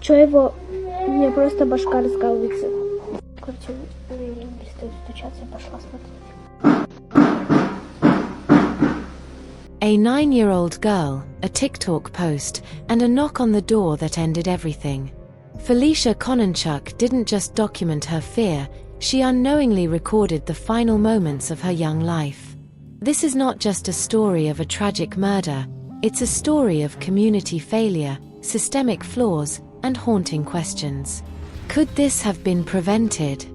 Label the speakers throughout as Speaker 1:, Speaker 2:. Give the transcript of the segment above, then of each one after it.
Speaker 1: Чё его... Мне просто башка раскалывается. Короче, перестает стучаться, я пошла смотреть.
Speaker 2: A 9-year-old girl, a TikTok post, and a knock on the door that ended everything. Felicia Kononchuk didn't just document her fear, she unknowingly recorded the final moments of her young life. This is not just a story of a tragic murder, it's a story of community failure, systemic flaws, and haunting questions. Could this have been prevented?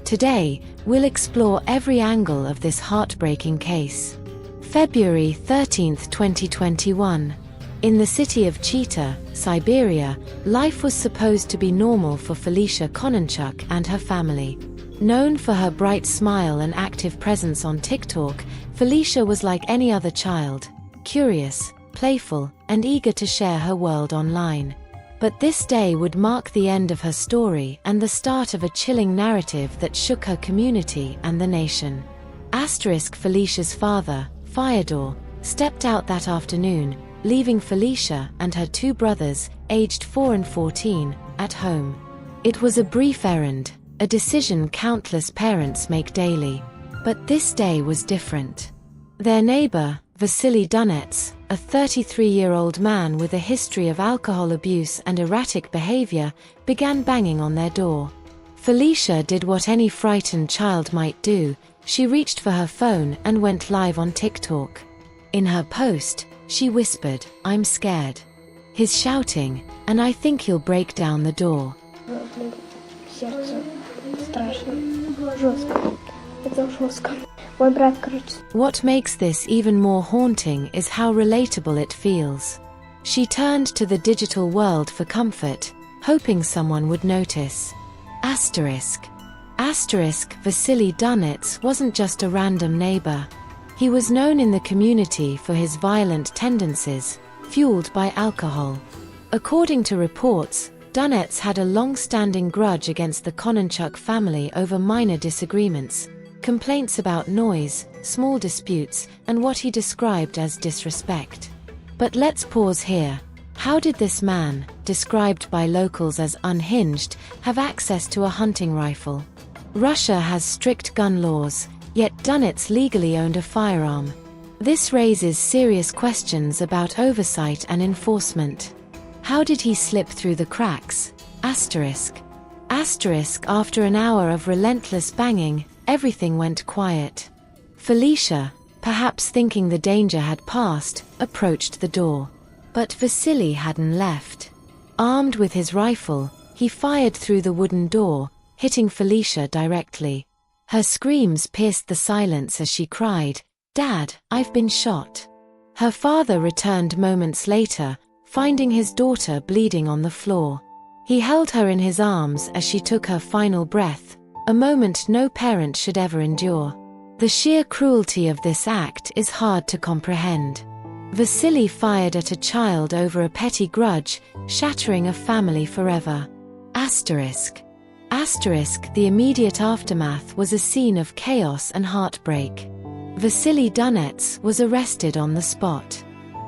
Speaker 2: Today, we'll explore every angle of this heartbreaking case. February 13, 2021. In the city of Chita, Siberia, life was supposed to be normal for Felicia Kononchuk and her family. Known for her bright smile and active presence on TikTok, Felicia was like any other child, curious, playful, and eager to share her world online. But this day would mark the end of her story and the start of a chilling narrative that shook her community and the nation. Felicia's father, Fyodor, stepped out that afternoon, leaving Felicia and her two brothers, aged 4 and 14, at home. It was a brief errand, a decision countless parents make daily. But this day was different. Their neighbor, Vasily Dunets, a 33-year-old man with a history of alcohol abuse and erratic behavior, began banging on their door. Felicia did what any frightened child might do, she reached for her phone and went live on TikTok. In her post, she whispered, "I'm scared. He's shouting, and I think he'll break down the door."
Speaker 1: Сердце страшно. Жестко. Это жестко. Мой брат, короче.
Speaker 2: What makes this even more haunting is how relatable it feels. She turned to the digital world for comfort, hoping someone would notice. Vasily Dunets wasn't just a random neighbor. He was known in the community for his violent tendencies, fueled by alcohol. According to reports, Dunets had a long-standing grudge against the Kononchuk family over minor disagreements, complaints about noise, small disputes, and what he described as disrespect. But let's pause here. How did this man, described by locals as unhinged, have access to a hunting rifle? Russia has strict gun laws, yet Dunets legally owned a firearm. This raises serious questions about oversight and enforcement. How did he slip through the cracks? After an hour of relentless banging, everything went quiet. Felicia, perhaps thinking the danger had passed, approached the door. But Vasily hadn't left. Armed with his rifle, he fired through the wooden door, hitting Felicia directly. Her screams pierced the silence as she cried, "Dad, I've been shot." Her father returned moments later, finding his daughter bleeding on the floor. He held her in his arms as she took her final breath, a moment no parent should ever endure. The sheer cruelty of this act is hard to comprehend. Vasily fired at a child over a petty grudge, shattering a family forever. The immediate aftermath was a scene of chaos and heartbreak. Vasily Dunets was arrested on the spot.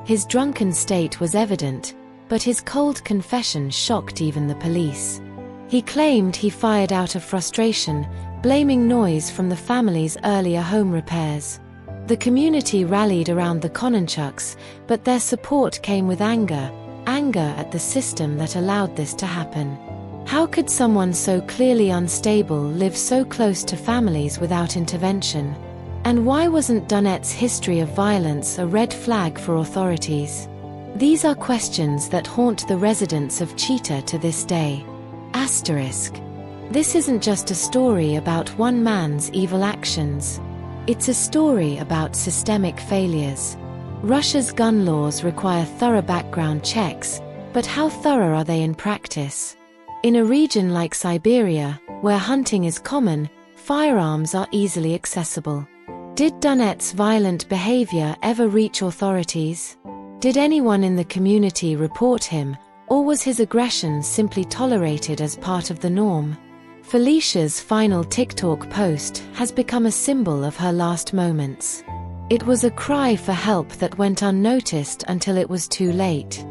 Speaker 2: His drunken state was evident, but his cold confession shocked even the police. He claimed he fired out of frustration, blaming noise from the family's earlier home repairs. The community rallied around the Kononchuks, but their support came with anger at the system that allowed this to happen. How could someone so clearly unstable live so close to families without intervention? And why wasn't Dunets' history of violence a red flag for authorities? These are questions that haunt the residents of Chita to this day. This isn't just a story about one man's evil actions. It's a story about systemic failures. Russia's gun laws require thorough background checks, but how thorough are they in practice? In a region like Siberia, where hunting is common, firearms are easily accessible. Did Dunets' violent behavior ever reach authorities? Did anyone in the community report him, or was his aggression simply tolerated as part of the norm? Felicia's final TikTok post has become a symbol of her last moments. It was a cry for help that went unnoticed until it was too late.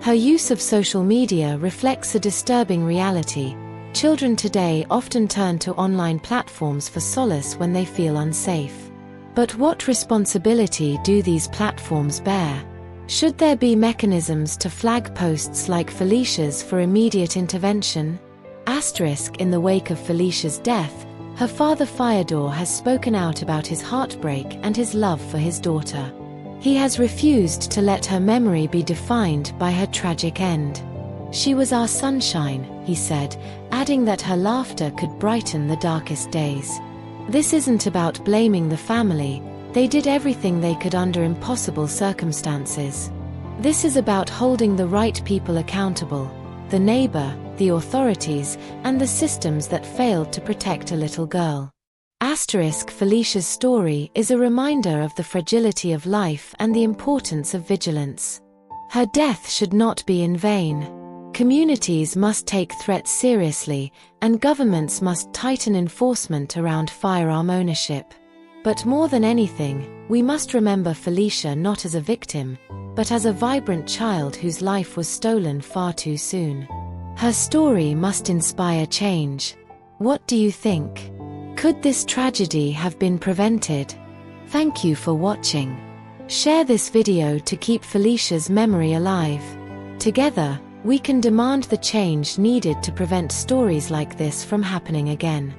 Speaker 2: Her use of social media reflects a disturbing reality. Children today often turn to online platforms for solace when they feel unsafe. But what responsibility do these platforms bear? Should there be mechanisms to flag posts like Felicia's for immediate intervention? In the wake of Felicia's death, her father Fyodor has spoken out about his heartbreak and his love for his daughter. He has refused to let her memory be defined by her tragic end. "She was our sunshine," he said, adding that her laughter could brighten the darkest days. This isn't about blaming the family. They did everything they could under impossible circumstances. This is about holding the right people accountable: the neighbor, the authorities, and the systems that failed to protect a little girl. Felicia's story is a reminder of the fragility of life and the importance of vigilance. Her death should not be in vain. Communities must take threats seriously, and governments must tighten enforcement around firearm ownership. But more than anything, we must remember Felicia not as a victim, but as a vibrant child whose life was stolen far too soon. Her story must inspire change. What do you think? Could this tragedy have been prevented? Thank you for watching. Share this video to keep Felicia's memory alive. Together, we can demand the change needed to prevent stories like this from happening again.